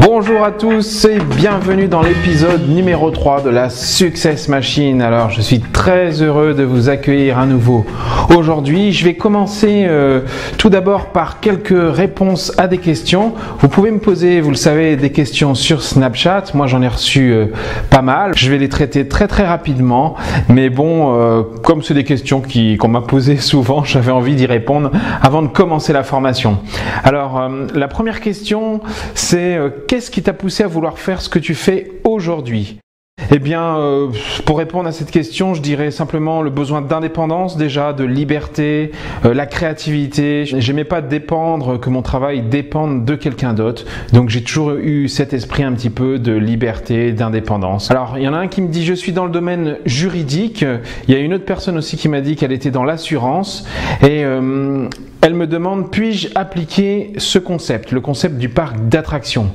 Bonjour à tous et bienvenue dans l'épisode numéro 3 de la Success Machine. Alors je suis très heureux de vous accueillir à nouveau. Aujourd'hui je vais commencer tout d'abord par quelques réponses à des questions. Vous pouvez me poser, vous le savez, des questions sur Snapchat. Moi j'en ai reçu pas mal. Je vais les traiter très rapidement. Mais bon, comme c'est des questions qu'on m'a posées souvent, j'avais envie d'y répondre avant de commencer la formation. Alors la première question c'est qu'est-ce qui t'a poussé à vouloir faire ce que tu fais aujourd'hui ? Eh bien, pour répondre à cette question, je dirais simplement le besoin d'indépendance déjà, de liberté, la créativité. J'aimais pas dépendre, que mon travail dépende de quelqu'un d'autre. Donc j'ai toujours eu cet esprit un petit peu de liberté, d'indépendance. Alors, il y en a un qui me dit je suis dans le domaine juridique. Il y a une autre personne aussi qui m'a dit qu'elle était dans l'assurance. Et elle me demande puis-je appliquer ce concept, le concept du parc d'attractions ?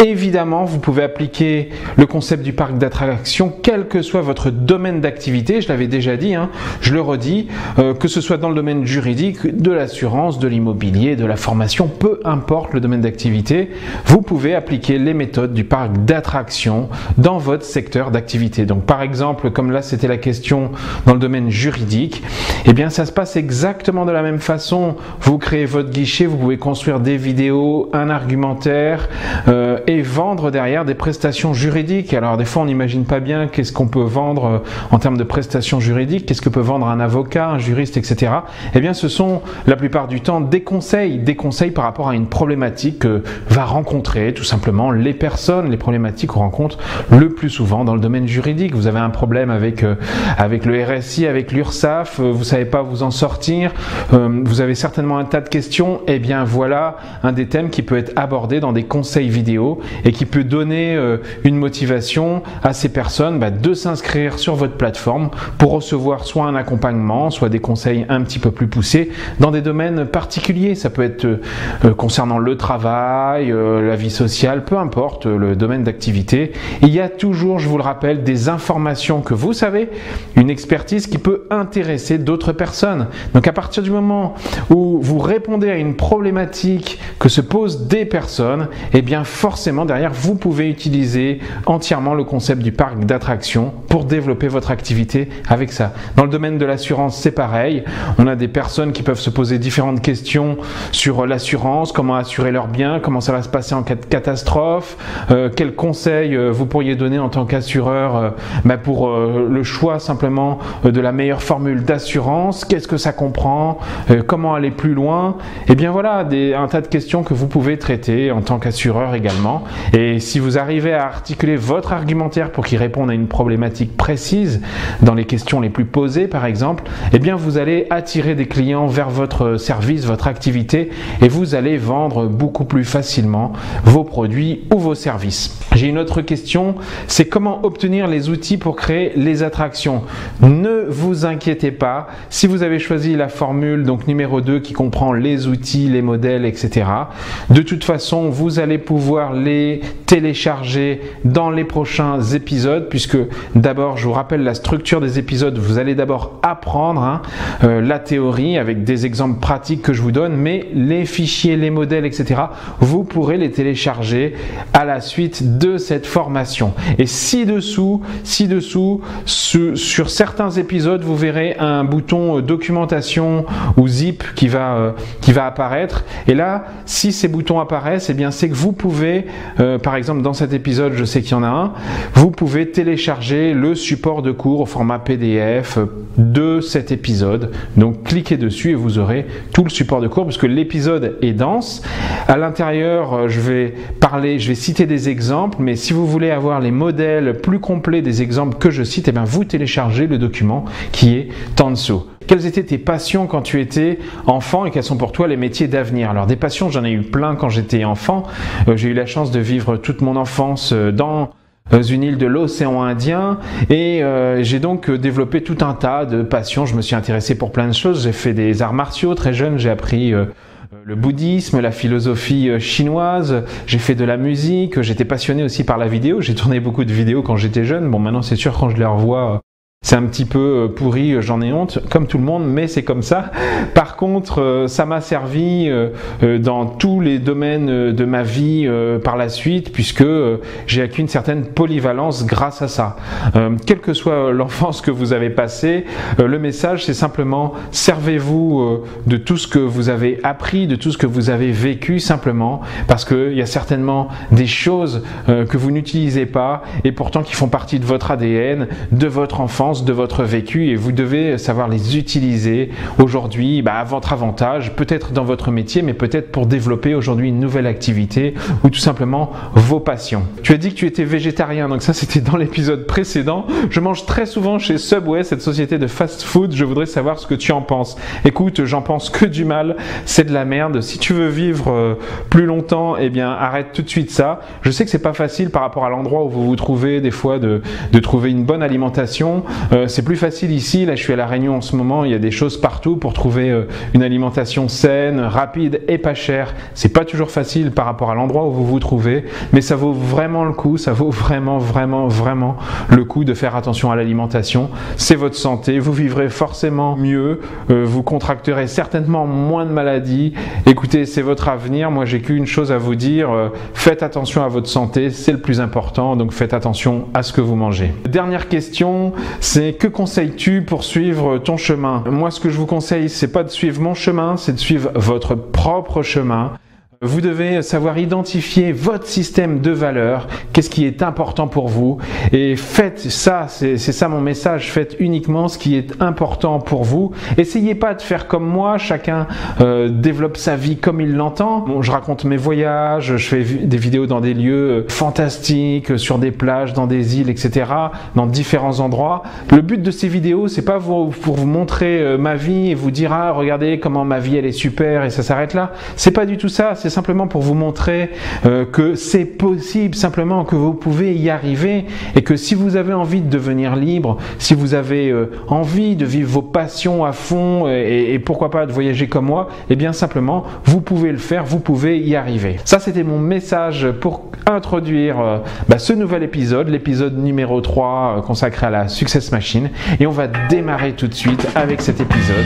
Évidemment, vous pouvez appliquer le concept du parc d'attractions quel que soit votre domaine d'activité. Je l'avais déjà dit, je le redis, que ce soit dans le domaine juridique, de l'assurance, de l'immobilier, de la formation, peu importe le domaine d'activité, vous pouvez appliquer les méthodes du parc d'attractions dans votre secteur d'activité. Donc par exemple, comme là c'était la question dans le domaine juridique, eh bien ça se passe exactement de la même façon. Vous créez votre guichet, vous pouvez construire des vidéos, un argumentaire, et vendre derrière des prestations juridiques. Alors des fois on n'imagine pas bien qu'est-ce qu'on peut vendre en termes de prestations juridiques, qu'est-ce que peut vendre un avocat, un juriste, etc. Eh bien ce sont la plupart du temps des conseils par rapport à une problématique que va rencontrer tout simplement les personnes, les problématiques qu'on rencontre le plus souvent dans le domaine juridique. Vous avez un problème avec le RSI, avec l'URSSAF, vous savez pas vous en sortir, vous avez certainement un tas de questions, eh bien voilà un des thèmes qui peut être abordé dans des conseils vidéo et qui peut donner une motivation à ces personnes de s'inscrire sur votre plateforme pour recevoir soit un accompagnement, soit des conseils un petit peu plus poussés dans des domaines particuliers. Ça peut être concernant le travail, la vie sociale, peu importe le domaine d'activité. Il y a toujours, je vous le rappelle, des informations que vous savez, une expertise qui peut intéresser d'autres personnes. Donc à partir du moment où vous répondez à une problématique que se posent des personnes, eh bien forcément derrière vous pouvez utiliser entièrement le concept du parc d'attractions pour développer votre activité avec ça. Dans le domaine de l'assurance c'est pareil, on a des personnes qui peuvent se poser différentes questions sur l'assurance, comment assurer leurs biens, comment ça va se passer en cas de catastrophe, quels conseils vous pourriez donner en tant qu'assureur pour le choix simplement de la meilleure formule d'assurance, qu'est-ce que ça comprend, comment aller plus loin, et bien voilà un tas de questions que vous pouvez traiter en tant qu'assureur également. Et si vous arrivez à articuler votre argumentaire pour qu'il réponde à une problématique précise dans les questions les plus posées par exemple, eh bien vous allez attirer des clients vers votre service, votre activité et vous allez vendre beaucoup plus facilement vos produits ou vos services. J'ai une autre question, c'est comment obtenir les outils pour créer les attractions. Ne vous inquiétez pas, si vous avez choisi la formule donc numéro 2 qui comprend les outils, les modèles, etc. De toute façon, vous allez pouvoir les télécharger dans les prochains épisodes puisque d'abord, je vous rappelle la structure des épisodes, vous allez d'abord apprendre la théorie avec des exemples pratiques que je vous donne, mais les fichiers, les modèles, etc. vous pourrez les télécharger à la suite de cette formation. Et ci-dessous, sur certains épisodes, vous verrez un bouton documentation ou zip qui va apparaître. Et là, si ces boutons apparaissent, eh bien c'est que vous pouvez, par exemple dans cet épisode, je sais qu'il y en a un, vous pouvez télécharger le support de cours au format PDF de cet épisode. Donc cliquez dessus et vous aurez tout le support de cours parce que l'épisode est dense. À l'intérieur, je vais citer des exemples, mais si vous voulez avoir les modèles plus complets des exemples que je cite, eh bien vous téléchargez le document qui est en dessous. Quelles étaient tes passions quand tu étais enfant et quels sont pour toi les métiers d'avenir? Alors des passions, j'en ai eu plein quand j'étais enfant. J'ai eu la chance de vivre toute mon enfance dans une île de l'océan Indien et j'ai donc développé tout un tas de passions. Je me suis intéressé pour plein de choses. J'ai fait des arts martiaux très jeune, j'ai appris le bouddhisme, la philosophie chinoise, j'ai fait de la musique, j'étais passionné aussi par la vidéo, j'ai tourné beaucoup de vidéos quand j'étais jeune. Bon, maintenant c'est sûr quand je les revois, C'est un petit peu pourri, j'en ai honte, comme tout le monde, mais c'est comme ça. Par contre, ça m'a servi dans tous les domaines de ma vie par la suite, puisque j'ai acquis une certaine polyvalence grâce à ça. Quelle que soit l'enfance que vous avez passée, le message c'est simplement servez-vous de tout ce que vous avez appris, de tout ce que vous avez vécu simplement, parce qu'il y a certainement des choses que vous n'utilisez pas et pourtant qui font partie de votre ADN, de votre enfance, de votre vécu, et vous devez savoir les utiliser aujourd'hui à votre avantage, peut-être dans votre métier, mais peut-être pour développer aujourd'hui une nouvelle activité ou tout simplement vos passions. Tu as dit que tu étais végétarien, donc ça c'était dans l'épisode précédent. Je mange très souvent chez Subway, cette société de fast-food. Je voudrais savoir ce que tu en penses. Écoute, j'en pense que du mal, c'est de la merde. Si tu veux vivre plus longtemps, eh bien arrête tout de suite ça. Je sais que c'est pas facile par rapport à l'endroit où vous vous trouvez des fois de trouver une bonne alimentation. C'est plus facile ici, là je suis à La Réunion en ce moment, il y a des choses partout pour trouver une alimentation saine, rapide et pas chère. C'est pas toujours facile par rapport à l'endroit où vous vous trouvez, mais ça vaut vraiment le coup, ça vaut vraiment le coup de faire attention à l'alimentation. C'est votre santé, vous vivrez forcément mieux, vous contracterez certainement moins de maladies. Écoutez, c'est votre avenir, moi j'ai qu'une chose à vous dire, faites attention à votre santé, c'est le plus important, donc faites attention à ce que vous mangez. Dernière question, c'est que conseilles-tu pour suivre ton chemin? Moi, ce que je vous conseille, c'est pas de suivre mon chemin, c'est de suivre votre propre chemin. Vous devez savoir identifier votre système de valeurs, qu'est-ce qui est important pour vous, et faites ça, c'est ça mon message, faites uniquement ce qui est important pour vous. Essayez pas de faire comme moi, chacun développe sa vie comme il l'entend. Bon, je raconte mes voyages, je fais des vidéos dans des lieux fantastiques, sur des plages, dans des îles, etc., dans différents endroits. Le but de ces vidéos, c'est pas pour vous montrer ma vie et vous dire ah regardez comment ma vie elle est super et ça s'arrête là. C'est pas du tout ça. C'est simplement pour vous montrer que c'est possible, simplement que vous pouvez y arriver, et que si vous avez envie de devenir libre, si vous avez envie de vivre vos passions à fond et pourquoi pas de voyager comme moi, eh bien simplement vous pouvez le faire, vous pouvez y arriver. Ça c'était mon message pour introduire ce nouvel épisode, l'épisode numéro 3 consacré à la Success Machine, et on va démarrer tout de suite avec cet épisode.